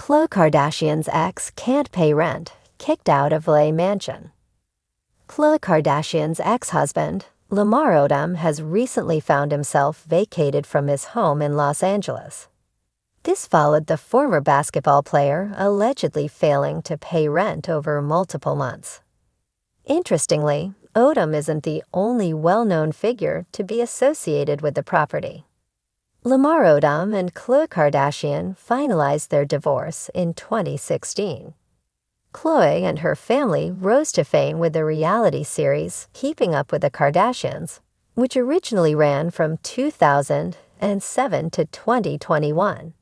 Khloe Kardashian's ex can't pay rent, kicked out of LA mansion. Khloe Kardashian's ex-husband, Lamar Odom, has recently found himself vacated from his home in Los Angeles. This followed the former basketball player allegedly failing to pay rent over multiple months. Interestingly, Odom isn't the only well-known figure to be associated with the property. Lamar Odom and Khloe Kardashian finalized their divorce in 2016. Khloe and her family rose to fame with the reality series Keeping Up with the Kardashians, which originally ran from 2007 to 2021.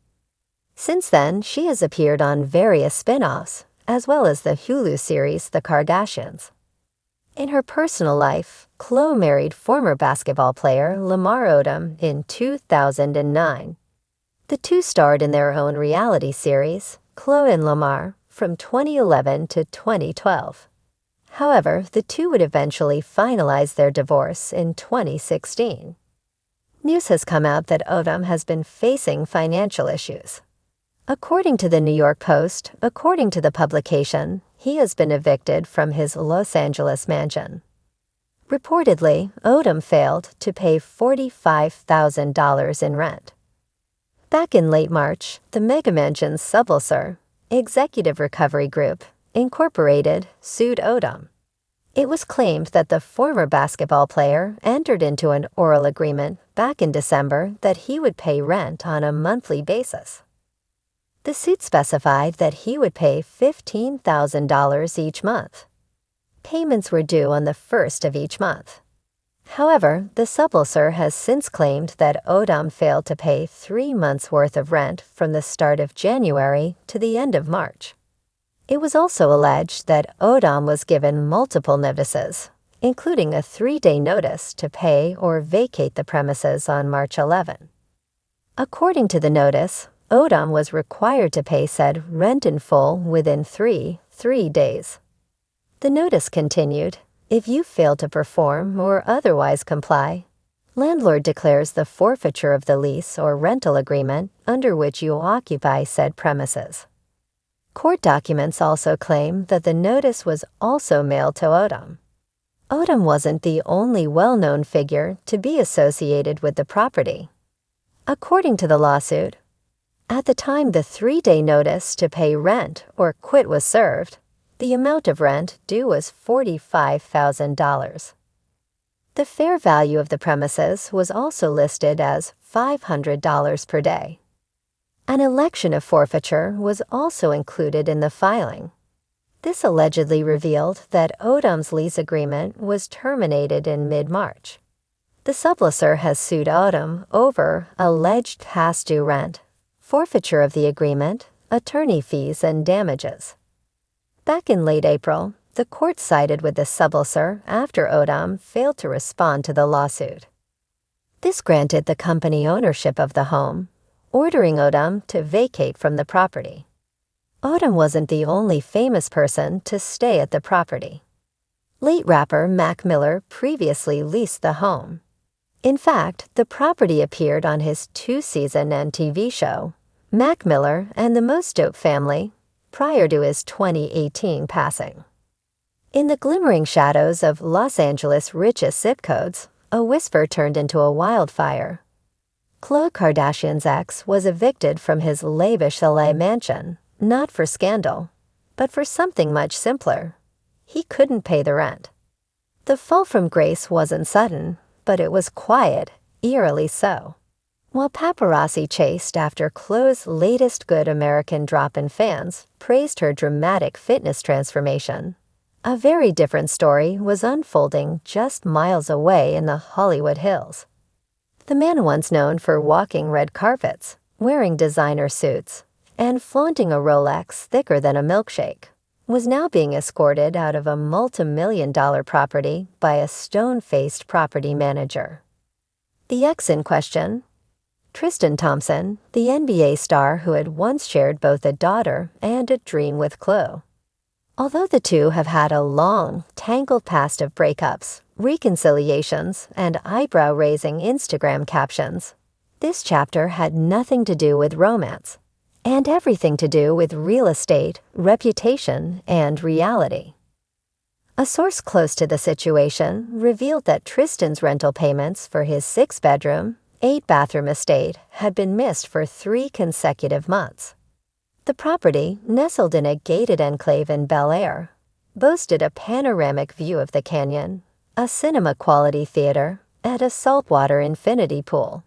Since then, she has appeared on various spin-offs, as well as the Hulu series The Kardashians. In her personal life, Khloe married former basketball player Lamar Odom in 2009. The two starred in their own reality series, Khloe and Lamar, from 2011 to 2012. However, the two would eventually finalize their divorce in 2016. News has come out that Odom has been facing financial issues. According to the New York Post, according to the publication, he has been evicted from his Los Angeles mansion. Reportedly, Odom failed to pay $45,000 in rent. Back in late March, the megamansion's sublessor, Executive Recovery Group, Incorporated, sued Odom. It was claimed that the former basketball player entered into an oral agreement back in December that he would pay rent on a monthly basis. The suit specified that he would pay $15,000 each month. Payments were due on the first of each month. However, the sublessor has since claimed that Odom failed to pay 3 months' worth of rent from the start of January to the end of March. It was also alleged that Odom was given multiple notices, including a 3-day notice to pay or vacate the premises on March 11. According to the notice, Odom was required to pay said rent in full within three days. The notice continued, "If you fail to perform or otherwise comply, landlord declares the forfeiture of the lease or rental agreement under which you occupy said premises." Court documents also claim that the notice was also mailed to Odom. Odom wasn't the only well-known figure to be associated with the property. According to the lawsuit, at the time the 3-day notice to pay rent or quit was served, the amount of rent due was $45,000. The fair value of the premises was also listed as $500 per day. An election of forfeiture was also included in the filing. This allegedly revealed that Odom's lease agreement was terminated in mid-March. The sublessor has sued Odom over alleged past due rent, forfeiture of the agreement, attorney fees, and damages. Back in late April, the court sided with the sublessor after Odom failed to respond to the lawsuit. This granted the company ownership of the home, ordering Odom to vacate from the property. Odom wasn't the only famous person to stay at the property. Late rapper Mac Miller previously leased the home. In fact, the property appeared on his 2-season TV show, Mac Miller and the Most Dope Family, prior to his 2018 passing. In the glimmering shadows of Los Angeles' richest zip codes, a whisper turned into a wildfire. Khloe Kardashian's ex was evicted from his lavish LA mansion, not for scandal, but for something much simpler. He couldn't pay the rent. The fall from grace wasn't sudden, but it was quiet, eerily so. While paparazzi chased after Khloe's latest Good American drop-in, fans praised her dramatic fitness transformation, a very different story was unfolding just miles away in the Hollywood Hills. The man once known for walking red carpets, wearing designer suits, and flaunting a Rolex thicker than a milkshake, was now being escorted out of a multi-million-dollar property by a stone-faced property manager. The ex in question, Tristan Thompson, the NBA star who had once shared both a daughter and a dream with Khloe. Although the two have had a long, tangled past of breakups, reconciliations, and eyebrow-raising Instagram captions, this chapter had nothing to do with romance. and everything to do with real estate, reputation, and reality. A source close to the situation revealed that Tristan's rental payments for his 6-bedroom, 8-bathroom estate had been missed for 3 consecutive months. The property, nestled in a gated enclave in Bel Air, boasted a panoramic view of the canyon, a cinema-quality theater, and a saltwater infinity pool.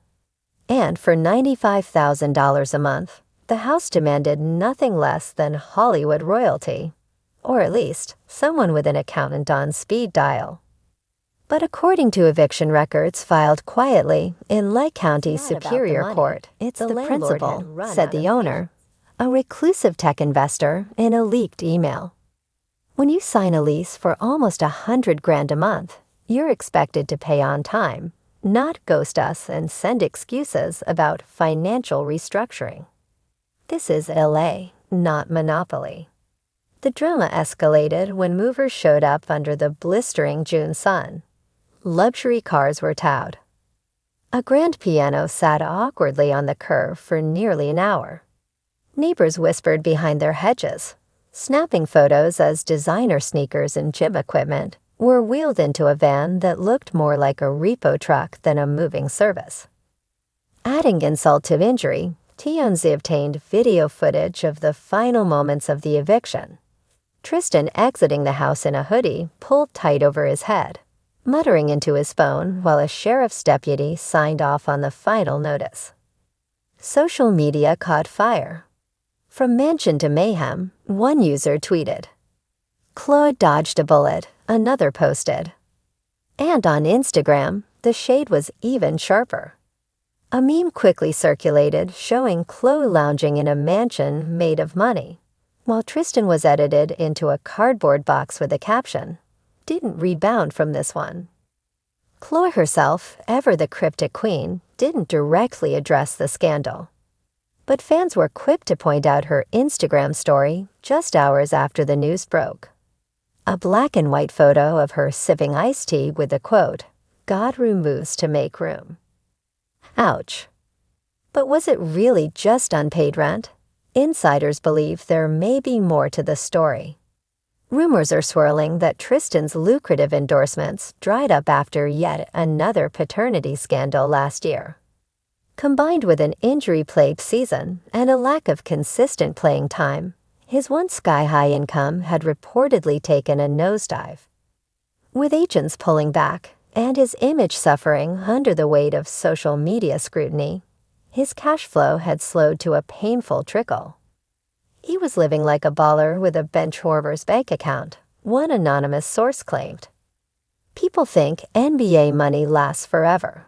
And for $95,000 a month, the house demanded nothing less than Hollywood royalty, or at least someone with an accountant on speed dial. But according to eviction records filed quietly in Lake County Superior Court, it's the principal, said the owner, a reclusive tech investor, in a leaked email. When you sign a lease for almost $100,000 a month, you're expected to pay on time, not ghost us and send excuses about financial restructuring. This is LA, not Monopoly. The drama escalated when movers showed up under the blistering June sun. Luxury cars were towed. A grand piano sat awkwardly on the curb for nearly an hour. Neighbors whispered behind their hedges, snapping photos as designer sneakers and gym equipment were wheeled into a van that looked more like a repo truck than a moving service. Adding insult to injury, TMZ obtained video footage of the final moments of the eviction. Tristan exiting the house in a hoodie pulled tight over his head, muttering into his phone while a sheriff's deputy signed off on the final notice. Social media caught fire. From mansion to mayhem, one user tweeted, "Chloe dodged a bullet," another posted. And on Instagram, the shade was even sharper. A meme quickly circulated showing Chloe lounging in a mansion made of money, while Tristan was edited into a cardboard box with a caption, "Didn't rebound from this one." Chloe herself, ever the cryptic queen, didn't directly address the scandal. But fans were quick to point out her Instagram story just hours after the news broke. A black and white photo of her sipping iced tea with the quote, "God removes to make room." Ouch. But was it really just unpaid rent? Insiders believe there may be more to the story. Rumors are swirling that Tristan's lucrative endorsements dried up after yet another paternity scandal last year. Combined with an injury-plagued season and a lack of consistent playing time, his once sky-high income had reportedly taken a nosedive. With agents pulling back and his image suffering under the weight of social media scrutiny, his cash flow had slowed to a painful trickle. He was living like a baller with a bench warmer's bank account, one anonymous source claimed. People think NBA money lasts forever.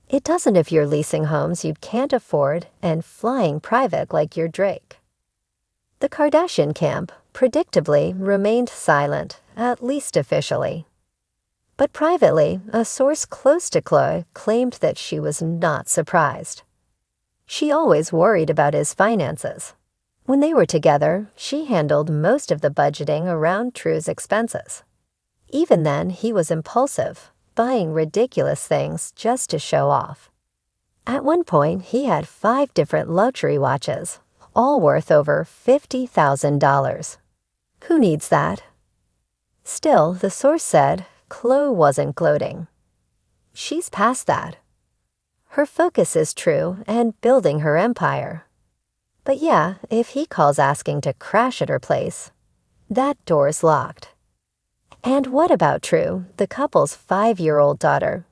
It doesn't if you're leasing homes you can't afford and flying private like you're Drake. The Kardashian camp, predictably, remained silent, at least officially. But privately, a source close to Chloe claimed that she was not surprised. She always worried about his finances. When they were together, she handled most of the budgeting around True's expenses. Even then, he was impulsive, buying ridiculous things just to show off. At one point, he had 5 different luxury watches, all worth over $50,000. Who needs that? Still, the source said, Chloe wasn't gloating. She's past that. Her focus is True and building her empire. But yeah, if he calls asking to crash at her place, that door's locked. And what about True, the couple's 5-year-old daughter?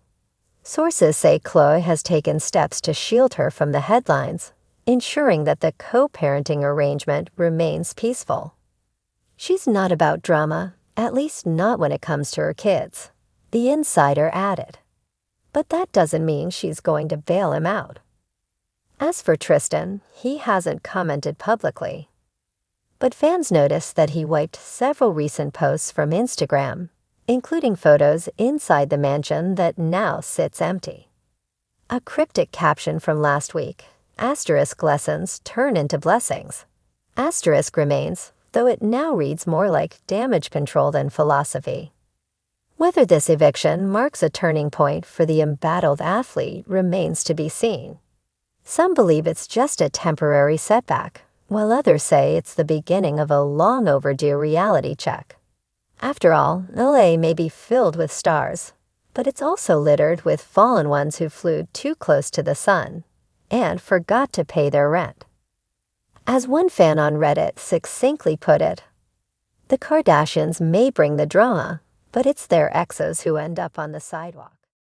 Sources say Chloe has taken steps to shield her from the headlines, ensuring that the co-parenting arrangement remains peaceful. She's not about drama, at least not when it comes to her kids, the insider added. But that doesn't mean she's going to bail him out. As for Tristan, he hasn't commented publicly. But fans noticed that he wiped several recent posts from Instagram, including photos inside the mansion that now sits empty. A cryptic caption from last week, asterisk lessons turn into blessings. Asterisk remains, though it now reads more like damage control than philosophy. Whether this eviction marks a turning point for the embattled athlete remains to be seen. Some believe it's just a temporary setback, while others say it's the beginning of a long overdue reality check. After all, LA may be filled with stars, but it's also littered with fallen ones who flew too close to the sun and forgot to pay their rent. As one fan on Reddit succinctly put it, "The Kardashians may bring the drama, but it's their exes who end up on the sidewalk."